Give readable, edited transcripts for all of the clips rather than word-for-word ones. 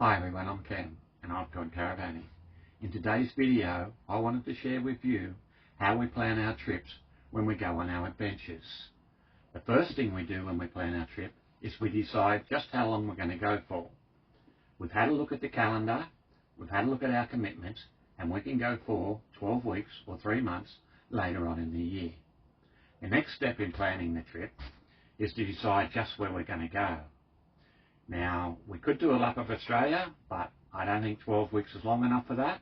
Hi everyone, I'm Ken and I've gone caravanning. In today's video I wanted to share with you how we plan our trips when we go on our adventures. The first thing we do when we plan our trip is we decide just how long we're going to go for. We've had a look at the calendar, we've had a look at our commitments, and we can go for 12 weeks or 3 months later on in the year. The next step in planning the trip is to decide just where we're going to go. Now, we could do a lap of Australia, but I don't think 12 weeks is long enough for that.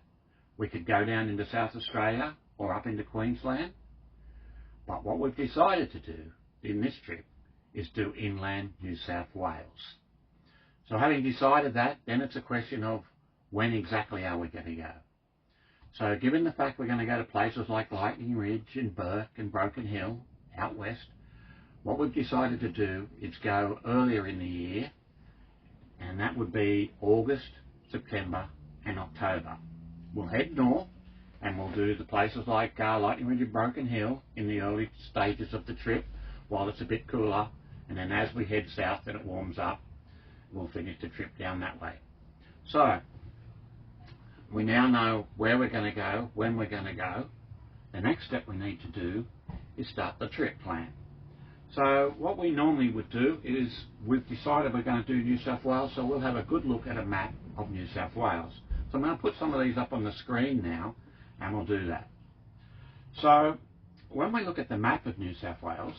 We could go down into South Australia or up into Queensland. But what we've decided to do in this trip is do inland New South Wales. So having decided that, then it's a question of when exactly are we going to go. So given the fact we're going to go to places like Lightning Ridge and Burke and Broken Hill out west, what we've decided to do is go earlier in the year, and that would be August, September and October. We'll head north and we'll do the places like Lightning Ridge and Broken Hill in the early stages of the trip while it's a bit cooler, and then as we head south and it warms up, we'll finish the trip down that way. So we now know where we're going to go, when we're going to go. The next step we need to do is start the trip plan. So what we normally would do is we've decided we're going to do New South Wales, so we'll have a good look at a map of New South Wales. So I'm going to put some of these up on the screen now and we'll do that. So when we look at the map of New South Wales,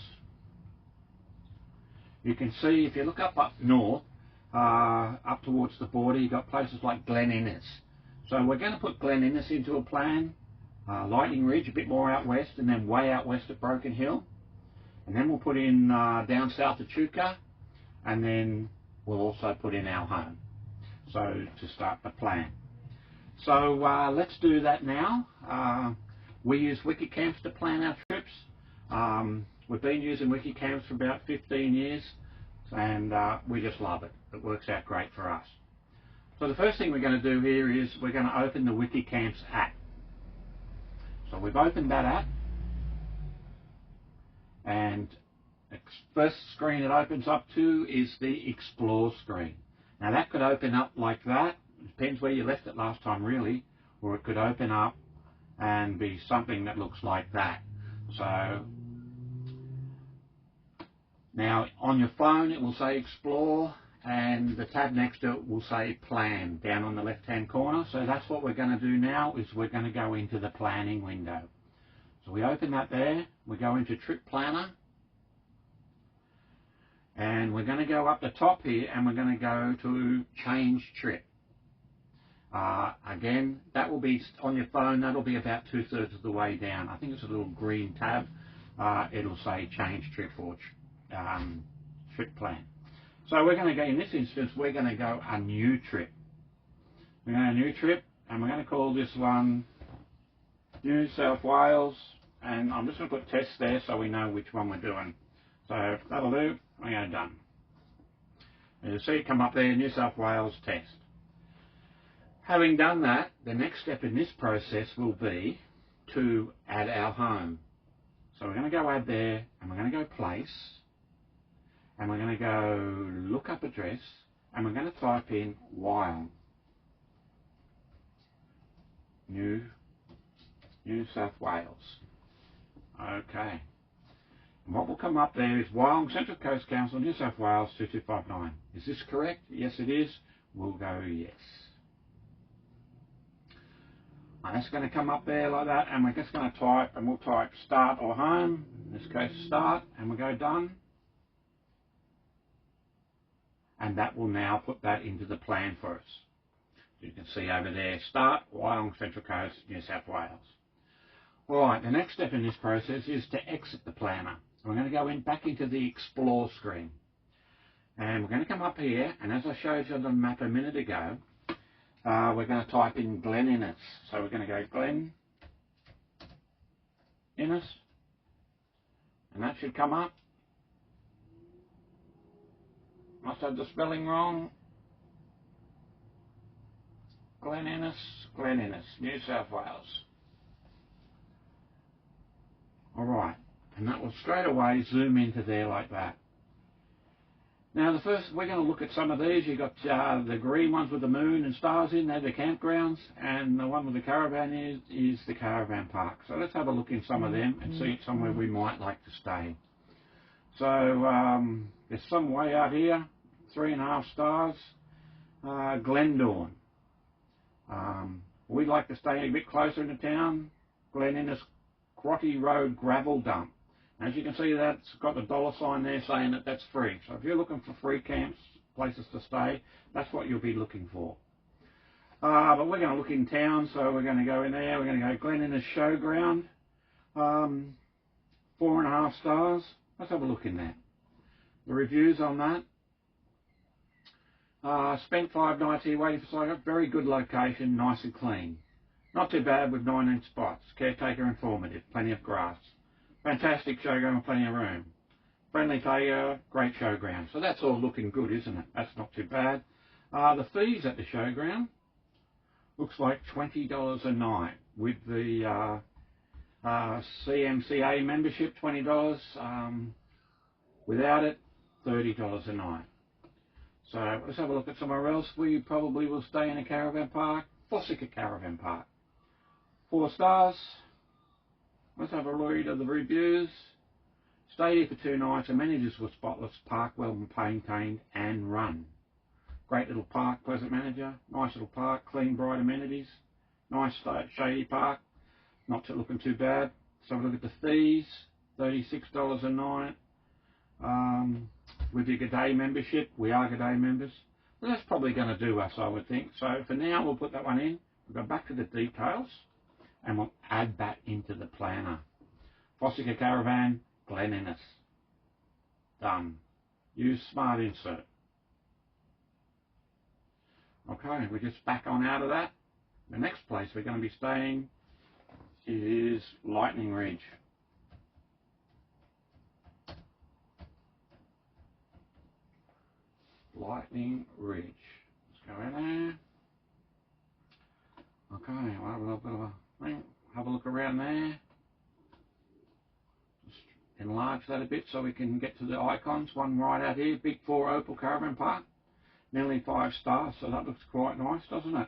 you can see if you look up north, up towards the border, you've got places like Glen Innes. So we're going to put Glen Innes into a plan, Lightning Ridge a bit more out west, and then way out west at Broken Hill. And then we'll put in down south of Chuka, and then we'll also put in our home. So to start the plan. So let's do that now. We use WikiCamps to plan our trips. We've been using WikiCamps for about 15 years, and we just love it. It works out great for us. So the first thing we're going to do here is we're going to open the WikiCamps app. So we've opened that app. And the first screen it opens up to is the Explore screen. Now that could open up like that. It depends where you left it last time really. Or it could open up and be something that looks like that. So now on your phone it will say Explore, and the tab next to it will say Plan down on the left hand corner. So that's what we're going to do now, is we're going to go into the planning window. So we open that there, we go into Trip Planner, and we're going to go up the top here and we're going to go to Change Trip. Again, that will be on your phone, that'll be about 2/3 of the way down. I think it's a little green tab. It'll say Change Trip or Trip Plan. So we're going to go, in this instance, we're going to go a new trip. We're going to a new trip, and we're going to call this one New South Wales, and I'm just going to put test there so we know which one we're doing. So that'll do. We go done. And you'll see it come up there, New South Wales test. Having done that, the next step in this process will be to add our home. So we're going to go add there, and we're going to go place, and we're going to go look up address, and we're going to type in Wyong, New South Wales. Okay. And what will come up there is Wyong Central Coast Council, New South Wales 2259. Is this correct? Yes it is. We'll go yes. And that's going to come up there like that, and we're just going to type, and we'll type start or home, in this case start, and we'll go done. And that will now put that into the plan for us. You can see over there, start, Wyong Central Coast, New South Wales. Right, the next step in this process is to exit the planner. We're going to go back into the Explore screen. And we're going to come up here, and as I showed you on the map a minute ago, we're going to type in Glen Innes. So we're going to go Glen Innes, and that should come up. Must have the spelling wrong. Glen Innes, New South Wales. Alright, and that will straight away zoom into there like that. Now we're going to look at some of these. You've got the green ones with the moon and stars in, they're the campgrounds, and the one with the caravan is the caravan park. So let's have a look in some of them and see somewhere we might like to stay. So there's some way out here, 3.5 stars, Glendorn. We'd like to stay a bit closer into town, Glen Innes Crotty Road Gravel Dump. As you can see, that's got the $sign there saying that that's free. So if you're looking for free camps, places to stay, that's what you'll be looking for. But we're going to look in town, so we're going to go in there. We're going to go Glen Innes Showground, 4.5 stars. Let's have a look in there. The reviews on that. Spent 5 nights here waiting for cycle. Very good location, nice and clean. Not too bad with 19 spots. Caretaker informative, plenty of grass. Fantastic showground, plenty of room. Friendly taker, great showground. So that's all looking good, isn't it? That's not too bad. The fees at the showground looks like $20 a night with the CMCA membership, $20. Without it, $30 a night. So let's have a look at somewhere else. We probably will stay in a caravan park, Fossica Caravan Park. 4 stars. Let's have a read of the reviews. Stayed here for 2 nights. Amenities were spotless. Park well maintained and run. Great little park, pleasant manager. Nice little park, clean, bright amenities. Nice shady park. Not looking too bad. Let's have a look at the fees. $36 a night. With your G'day membership, we are G'day members. So that's probably going to do us, I would think. So for now, we'll put that one in. We'll go back to the details and we'll add that into the planner. Fossica Caravan, Glen Innes. Done. Use Smart Insert. Okay, we're just back on out of that. The next place we're going to be staying is Lightning Ridge. Lightning Ridge. Let's go in there. Okay, we'll have a little bit of a thing. Have a look around there. Just enlarge that a bit so we can get to the icons. One right out here, Big 4 Opal Caravan Park. Nearly 5 stars, so that looks quite nice, doesn't it?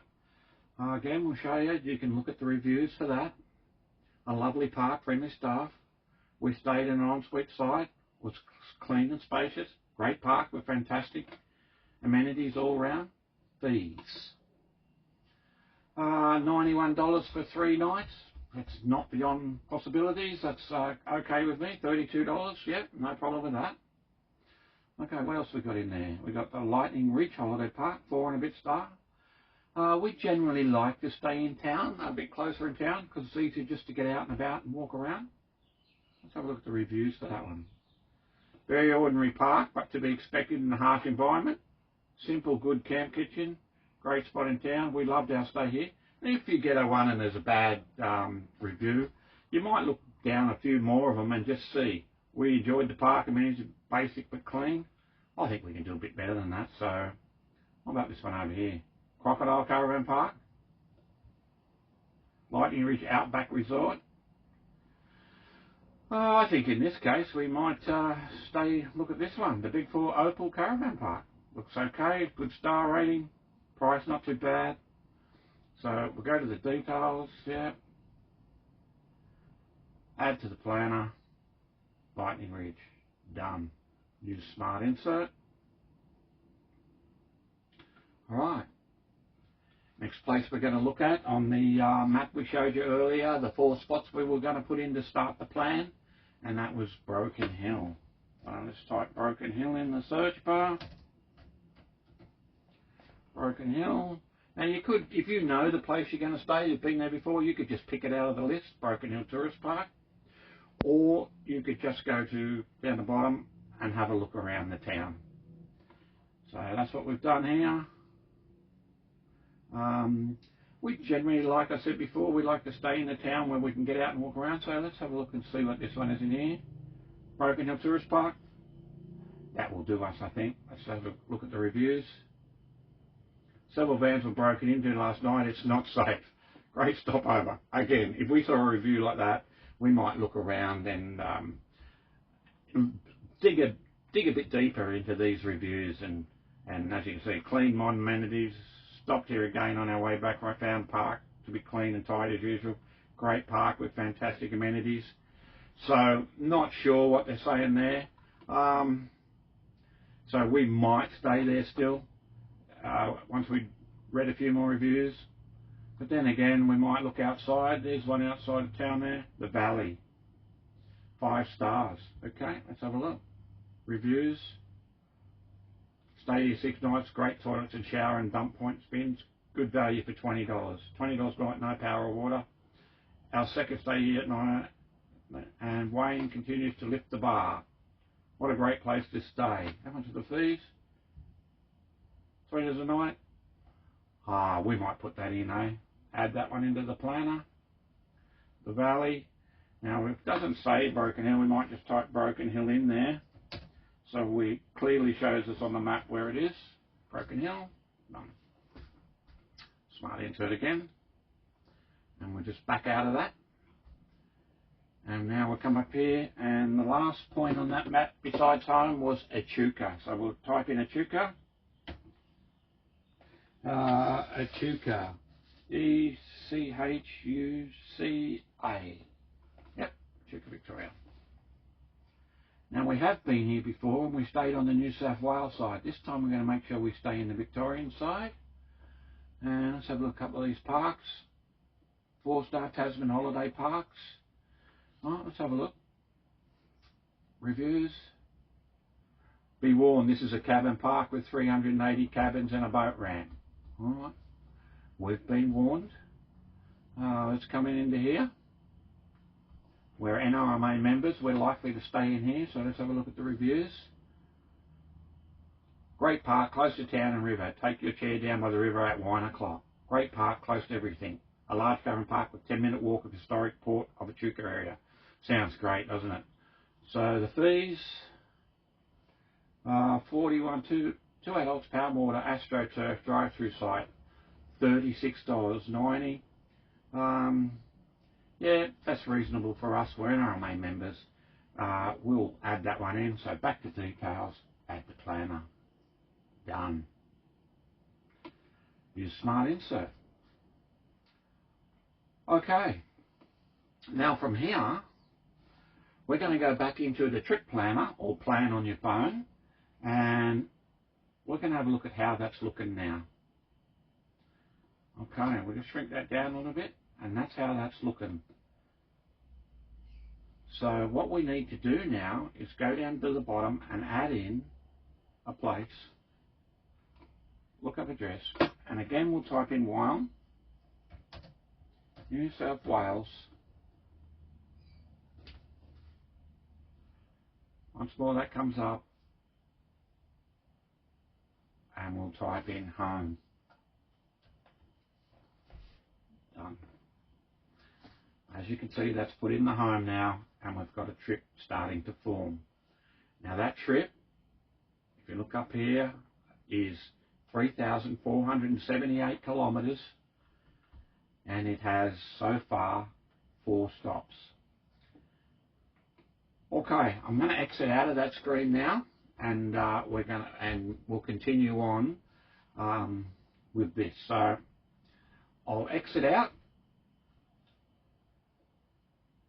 Again, we'll show you. You can look at the reviews for that. A lovely park, friendly staff. We stayed in an ensuite site. It was clean and spacious. Great park with fantastic amenities all round. Fees. $91 for 3 nights. That's not beyond possibilities. That's okay with me. $32. Yep, no problem with that. Okay, what else we got in there? We got the Lightning Ridge Holiday Park, 4 and a bit star. We generally like to stay in town, a bit closer in town, because it's easier just to get out and about and walk around. Let's have a look at the reviews for that one. Very ordinary park, but to be expected in a harsh environment. Simple, good camp kitchen. Great spot in town. We loved our stay here. And if you get a one and there's a bad review, you might look down a few more of them and just see. We enjoyed the park. Amenities basic but clean. I think we can do a bit better than that. So, what about this one over here? Crocodile Caravan Park. Lightning Ridge Outback Resort. I think in this case we might look at this one, the Big 4 Opal Caravan Park. Looks okay, good star rating, price not too bad. So we'll go to the details, yeah. Add to the planner, Lightning Ridge, done. Use Smart Insert. Alright, next place we're going to look at on the map we showed you earlier, the 4 spots we were going to put in to start the plan, and that was Broken Hill. Let's type Broken Hill in the search bar. Broken Hill. Now you could, if you know the place you're going to stay, you've been there before, you could just pick it out of the list, Broken Hill Tourist Park. Or you could just go to down the bottom and have a look around the town. So that's what we've done here. We generally, like I said before, we like to stay in the town where we can get out and walk around. So let's have a look and see what this one is in here. Broken Hill Tourist Park. That will do us, I think. Let's have a look at the reviews. Several vans were broken into last night. It's not safe. Great stopover. Again, if we saw a review like that, we might look around and dig a dig a bit deeper into these reviews, and as you can see, clean, modern amenities. Stopped here again on our way back where I found park to be clean and tidy as usual. Great park with fantastic amenities. So not sure what they're saying there. So we might stay there still once we read a few more reviews. But then again, we might look outside. There's one outside of town there, the Valley. 5 stars. Okay, let's have a look. Reviews. Stay here 6 nights. Great toilets and shower and dump point spins. Good value for $20. $20 night, no power or water. Our second stay here at night, and Wayne continues to lift the bar. What a great place to stay. How much are the fees? $3 a night. We might put that in, eh? Add that one into the planner. The Valley. Now, if it doesn't say Broken Hill, we might just type Broken Hill in there. So we clearly shows us on the map where it is. Broken Hill. Done. Smart insert again. And we'll just back out of that. And now we'll come up here, and the last point on that map besides home was Echuca. So we'll type in Echuca. Echuca. E-C-H-U-C-A. Yep, Echuca, Victoria. Now we have been here before, and we stayed on the New South Wales side. This time we're going to make sure we stay in the Victorian side. And let's have a look at a couple of these parks. 4-star Tasman holiday parks. Alright, let's have a look. Reviews. Be warned, this is a cabin park with 380 cabins and a boat ramp. Alright, we've been warned. Let's come into here. We're NRMA members, we're likely to stay in here, so let's have a look at the reviews. Great park, close to town and river. Take your chair down by the river at 1 o'clock. Great park, close to everything. A large caravan park with 10-minute walk of historic port of Echuca area. Sounds great, doesn't it? So the fees, 41, two adults, power water, AstroTurf, drive-through site, $36.90. Yeah, that's reasonable for us. We're NRMA members. We'll add that one in. So back to details, add the planner. Done. Use Smart Insert. Okay. Now from here, we're going to go back into the trip planner or plan on your phone, and we're going to have a look at how that's looking now. Okay, we'll just shrink that down a little bit, and that's how that's looking. So what we need to do now is go down to the bottom and add in a place, look up address, and again we'll type in Wyong, New South Wales. Once more that comes up, and we'll type in home. Done. As you can see, that's put in the home now, and we've got a trip starting to form. Now that trip, if you look up here, is 3,478 kilometres, and it has so far 4 stops. Okay, I'm going to exit out of that screen now, and we'll continue on with this. So I'll exit out,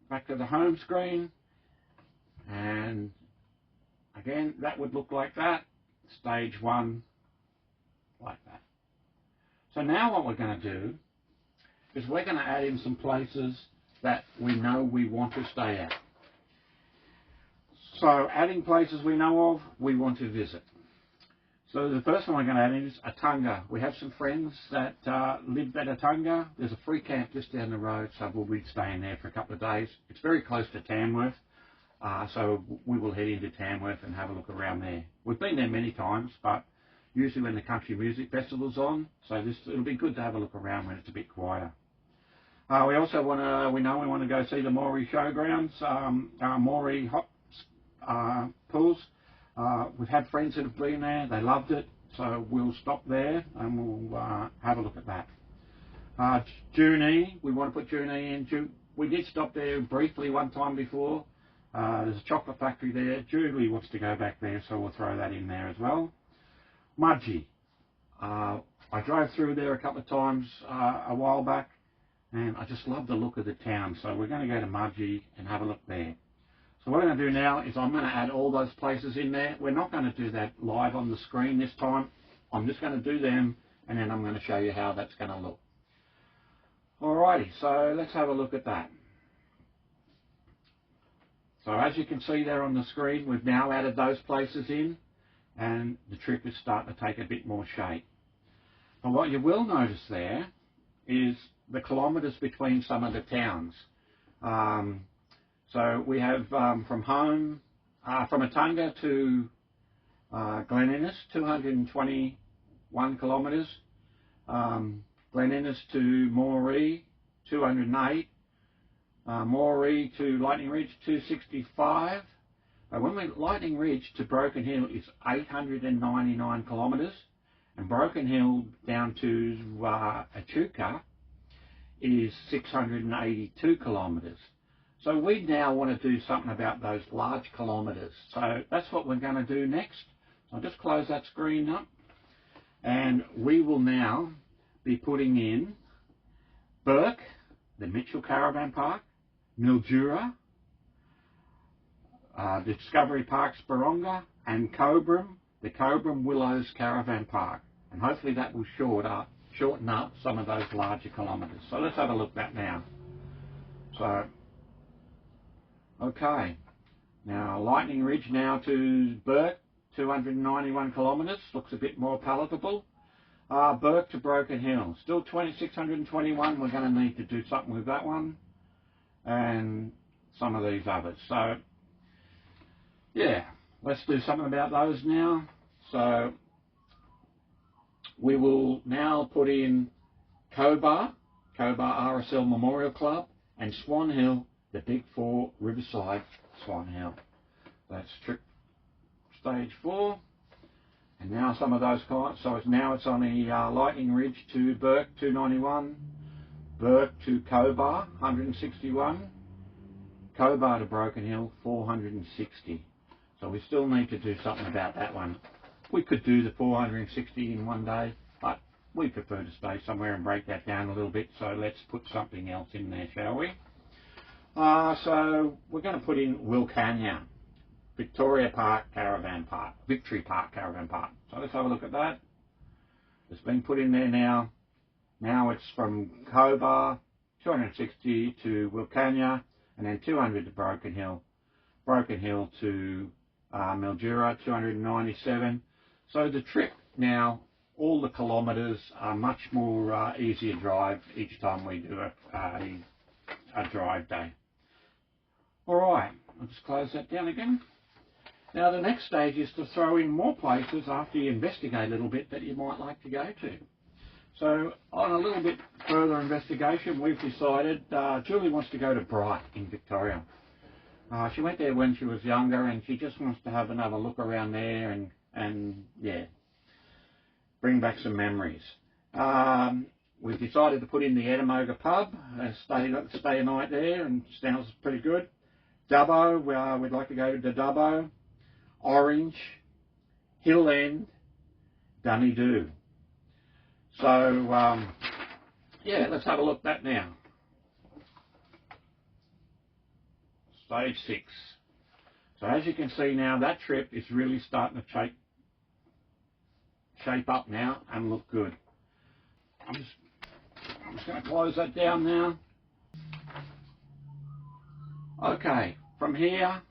back to the home screen, and again that would look like that. Stage 1, like that. So now what we're going to do is we're going to add in some places that we know we want to stay at. So adding places we know of, we want to visit. So the first one we're going to add in is Atunga. We have some friends that live at Atunga. There's a free camp just down the road, so we'll be staying there for a couple of days. It's very close to Tamworth, so we will head into Tamworth and have a look around there. We've been there many times, but usually when the country music festival's on, so it'll be good to have a look around when it's a bit quieter. We also want to go see the Moree showgrounds, Moree hot pools. We've had friends that have been there, they loved it, so we'll stop there and we'll have a look at that. Junee, we want to put Junee in. We did stop there briefly one time before. There's a chocolate factory there. Julie wants to go back there, so we'll throw that in there as well. Mudgee. I drove through there a couple of times a while back, and I just love the look of the town, so we're going to go to Mudgee and have a look there. So what I'm going to do now is I'm going to add all those places in there. We're not going to do that live on the screen this time. I'm just going to do them, and then I'm going to show you how that's going to look. Alrighty, so let's have a look at that. So as you can see there on the screen, we've now added those places in, and the trip is starting to take a bit more shape. But what you will notice there is the kilometres between some of the towns. So we have from home, from Attunga to Glen Innes, 221 kilometres. Glen Innes to Moree, 208. Moree to Lightning Ridge, 265. Lightning Ridge to Broken Hill is 899 kilometres, and Broken Hill down to Echuca is 682 kilometres. So we now want to do something about those large kilometres. So that's what we're going to do next. I'll just close that screen up, and we will now be putting in Burke, the Mitchell Caravan Park, Mildura, Discovery Park Sporonga, and Cobram, the Cobram Willows Caravan Park. And hopefully that will shorten up some of those larger kilometres. So let's have a look at that now. So, okay. Now Lightning Ridge now to Burke, 291 kilometres. Looks a bit more palatable. Burke to Broken Hill, still 621. We're going to need to do something with that one, and some of these others. So yeah, let's do something about those now. So we will now put in Cobar RSL Memorial Club, and Swan Hill, the Big Four Riverside Swan Hill. That's trip stage 4. And now some of those clients, so it's on the Lightning Ridge to Burke, 291, Burke to Cobar, 161, Cobar to Broken Hill, 460. So we still need to do something about that one. We could do the 460 in one day, but we prefer to stay somewhere and break that down a little bit, so let's put something else in there, shall we? So we're going to put in Wilcannia, Victoria Park Caravan Park, Victory Park Caravan Park. So let's have a look at that. It's been put in there now. Now it's from Cobar, 260 to Wilcannia, and then 200 to Broken Hill. Broken Hill to Mildura, 297. So the trip now, all the kilometres are much more easier drive each time we do a drive day. Alright, I'll just close that down again. Now the next stage is to throw in more places after you investigate a little bit that you might like to go to. So on a little bit further investigation, we've decided Julie wants to go to Bright in Victoria. She went there when she was younger, and she just wants to have another look around there and yeah, bring back some memories. We've decided to put in the Edamoga pub, stay a night there, and sounds pretty good. Dubbo, we'd like to go to Dubbo. Orange, Hill End, Dunedoo. So yeah, let's have a look at that now. Stage 6. So as you can see now, that trip is really starting to shape up now and look good. I'm just going to close that down now. Okay, from here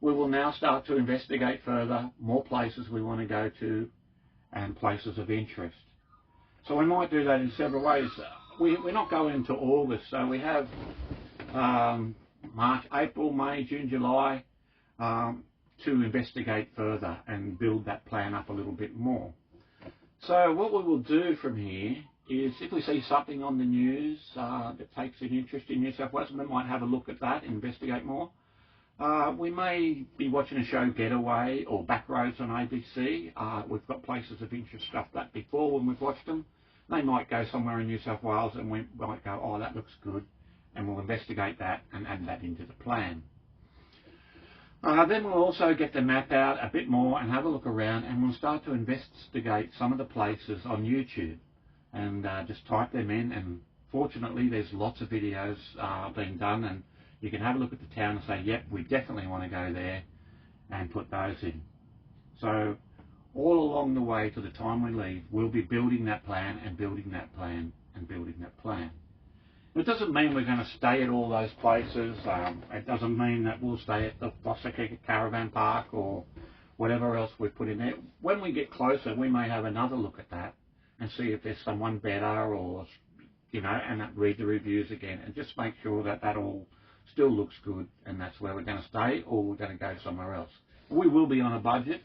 we will now start to investigate further more places we want to go to and places of interest. So we might do that in several ways. We're not going into August, so we have March, April, May, June, July to investigate further and build that plan up a little bit more. So what we will do from here is, if we see something on the news that takes an interest in New South Wales, we might have a look at that and investigate more. We may be watching a show, Getaway or Backroads on ABC. We've got places of interest stuff that before when we've watched them. They might go somewhere in New South Wales and we might go, oh, that looks good, and we'll investigate that and add that into the plan. Then we'll also get the map out a bit more and have a look around, and we'll start to investigate some of the places on YouTube and just type them in. And fortunately there's lots of videos being done, and you can have a look at the town and say, yep, we definitely want to go there, and put those in. So all along the way to the time we leave, we'll be building that plan and building that plan and building that plan. It doesn't mean we're going to stay at all those places. It doesn't mean that we'll stay at the Fossica Caravan Park or whatever else we've put in there. When we get closer, we may have another look at that and see if there's someone better, or, you know, and read the reviews again and just make sure that that all still looks good and that's where we're going to stay, or we're going to go somewhere else. We will be on a budget,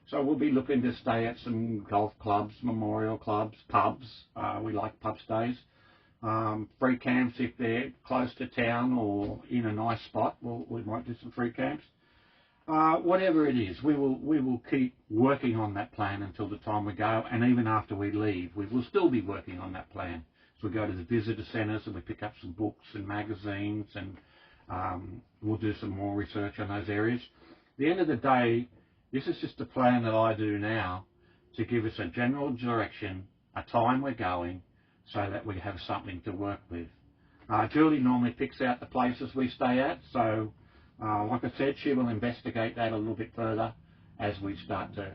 so we'll be looking to stay at some golf clubs, memorial clubs, pubs. We like pub stays. Free camps if they're close to town or in a nice spot. We might do some free camps. Whatever it is, we will keep working on that plan until the time we go, and even after we leave, we will still be working on that plan. So we go to the visitor centres and we pick up some books and magazines, and we'll do some more research on those areas. At the end of the day, this is just a plan that I do now to give us a general direction, a time we're going, so that we have something to work with. Julie normally picks out the places we stay at, so like I said, she will investigate that a little bit further as we start to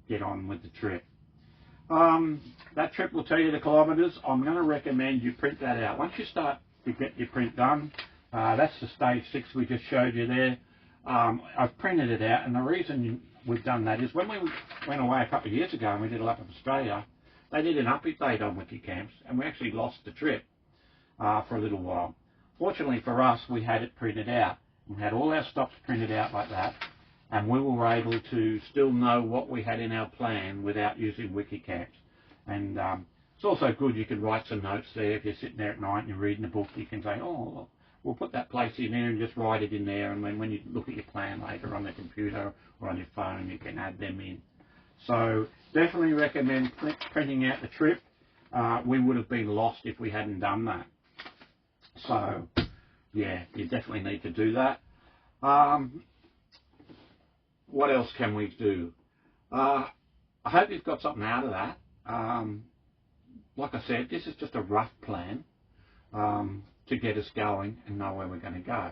get on with the trip. That trip will tell you the kilometres. I'm going to recommend you print that out. Once you start to get your print done, that's the stage 6 we just showed you there. I've printed it out, and the reason we've done that is when we went away a couple of years ago and we did a lap of Australia, they did an update on WikiCamps, and we actually lost the trip for a little while. Fortunately for us, we had it printed out. We had all our stops printed out like that, and we were able to still know what we had in our plan without using WikiCamps. And it's also good, you can write some notes there. If you're sitting there at night and you're reading a book, you can say, oh, we'll put that place in there and just write it in there, and when you look at your plan later on the computer or on your phone, you can add them in. So definitely recommend printing out the trip. We would have been lost if we hadn't done that. So yeah, you definitely need to do that. What else can we do? I hope you've got something out of that. Like I said, this is just a rough plan to get us going and know where we're going to go.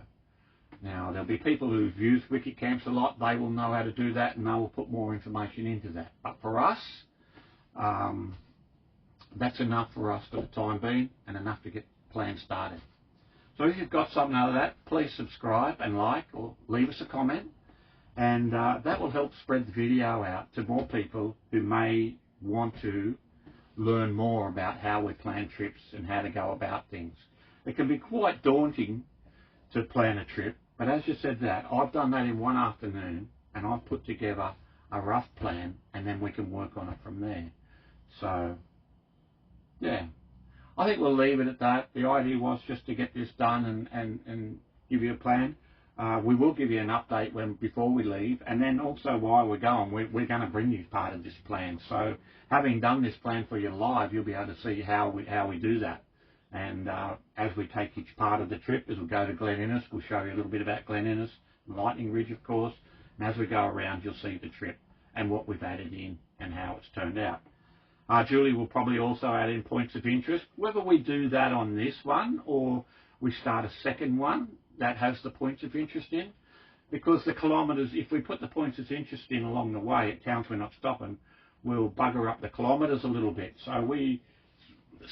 Now, there'll be people who've used WikiCamps a lot. They will know how to do that, and they will put more information into that. But for us, that's enough for us for the time being, and enough to get the plan started. So if you've got something out of that, please subscribe and like, or leave us a comment, and that will help spread the video out to more people who may want to learn more about how we plan trips and how to go about things. It can be quite daunting to plan a trip, but as you said that, I've done that in one afternoon, and I've put together a rough plan, and then we can work on it from there. So yeah, I think we'll leave it at that. The idea was just to get this done and give you a plan. We will give you an update before we leave, and then also while we're going, we're going to bring you part of this plan. So having done this plan for you live, you'll be able to see how we do that. And as we take each part of the trip, as we go to Glen Innes, we'll show you a little bit about Glen Innes, Lightning Ridge, of course. And as we go around, you'll see the trip and what we've added in and how it's turned out. Julie will probably also add in points of interest. Whether we do that on this one or we start a second one that has the points of interest in, because the kilometres, if we put the points of interest in along the way at towns we're not stopping, we'll bugger up the kilometres a little bit. So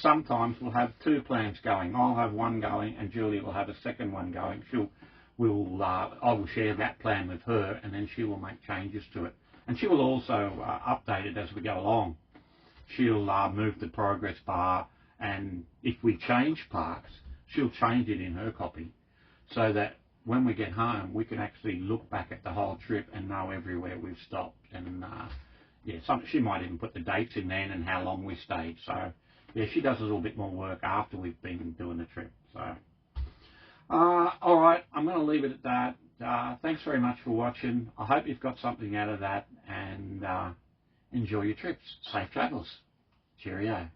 sometimes we'll have two plans going. I'll have one going, and Julie will have a second one going. I will share that plan with her, and then she will make changes to it. And she will also update it as we go along. She'll move the progress bar, and if we change parks, she'll change it in her copy, so that when we get home, we can actually look back at the whole trip and know everywhere we've stopped. And yeah, she might even put the dates in then and how long we stayed. So yeah, she does a little bit more work after we've been doing the trip. So all right, I'm going to leave it at that. Thanks very much for watching. I hope you've got something out of that, and enjoy your trips. Safe travels. Cheerio.